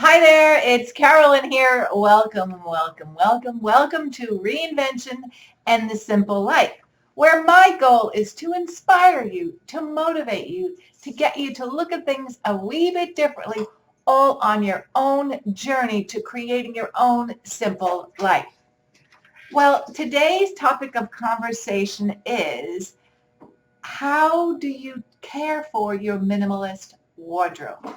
Hi there, it's Carolyn here. Welcome, welcome, welcome, welcome to Reinvention and the Simple Life, where my goal is to inspire you, to motivate you, to get you to look at things a wee bit differently, all on your own journey to creating your own simple life. Well, today's topic of conversation is, how do you care for your minimalist wardrobe?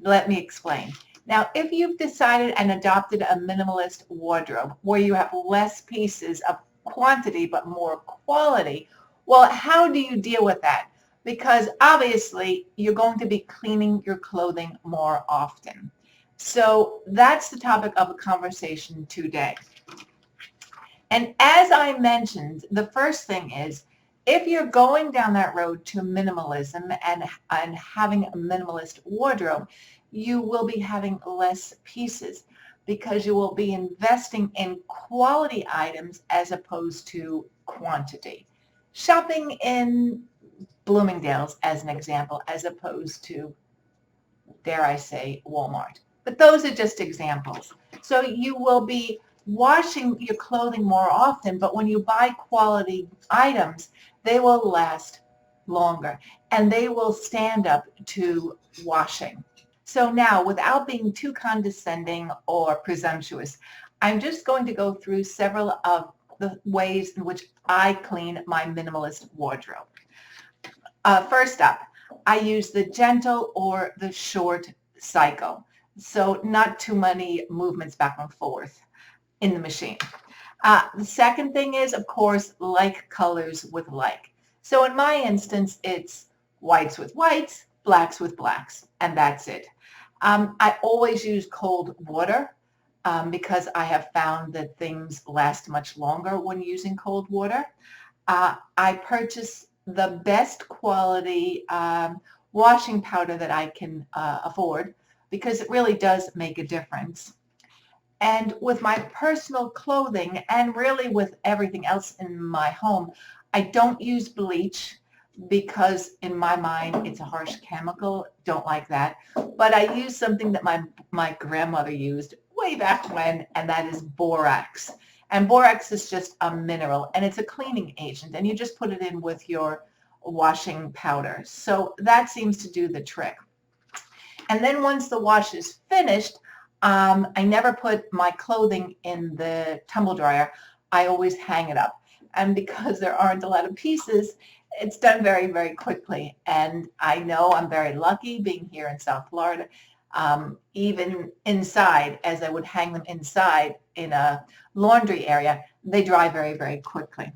Let me explain. Now, if you've decided and adopted a minimalist wardrobe where you have less pieces of quantity but more quality, well, how do you deal with that? Because obviously you're going to be cleaning your clothing more often. So that's the topic of a conversation today. And as I mentioned, the first thing is, if you're going down that road to minimalism and having a minimalist wardrobe, you will be having less pieces because you will be investing in quality items as opposed to quantity. Shopping in Bloomingdale's, as an example, as opposed to, dare I say, Walmart. But those are just examples. So you will be washing your clothing more often, but when you buy quality items, they will last longer and they will stand up to washing. So now, without being too condescending or presumptuous, I'm just going to go through several of the ways in which I clean my minimalist wardrobe. First up, I use the gentle or the short cycle. So not too many movements back and forth in the machine. The second thing is, of course, like colors with like. So in my instance, it's whites with whites, blacks with blacks, and that's it. I always use cold water because I have found that things last much longer when using cold water. I purchase the best quality washing powder that I can afford because it really does make a difference. And with my personal clothing and really with everything else in my home, I don't use bleach because in my mind it's a harsh chemical. Don't like that. But I use something that my grandmother used way back when, and that is borax. And borax is just a mineral, and it's a cleaning agent, and you just put it in with your washing powder. So that seems to do the trick. And then once the wash is finished, I never put my clothing in the tumble dryer. I always hang it up. And because there aren't a lot of pieces, it's done very, very quickly. And I know I'm very lucky being here in South Florida. Even inside, as I would hang them inside in a laundry area, they dry very, very quickly.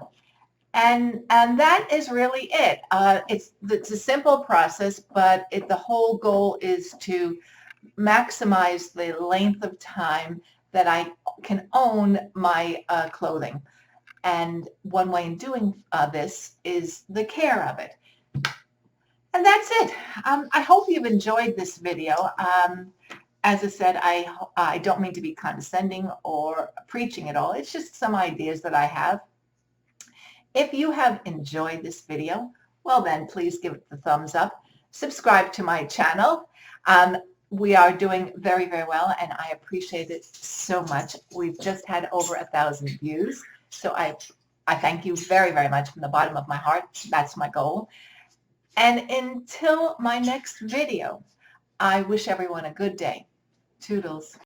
And that is really it. It's a simple process, but the whole goal is to maximize the length of time that I can own my clothing. And one way in doing this is the care of it. And that's it. I hope you've enjoyed this video. As I said, I don't mean to be condescending or preaching at all. It's just some ideas that I have. If you have enjoyed this video, well then please give it the thumbs up. Subscribe to my channel. We are doing very, very well, and I appreciate it so much. We've just had over 1,000 views, so I thank you very, very much from the bottom of my heart. That's my goal. And until my next video, I wish everyone a good day. Toodles.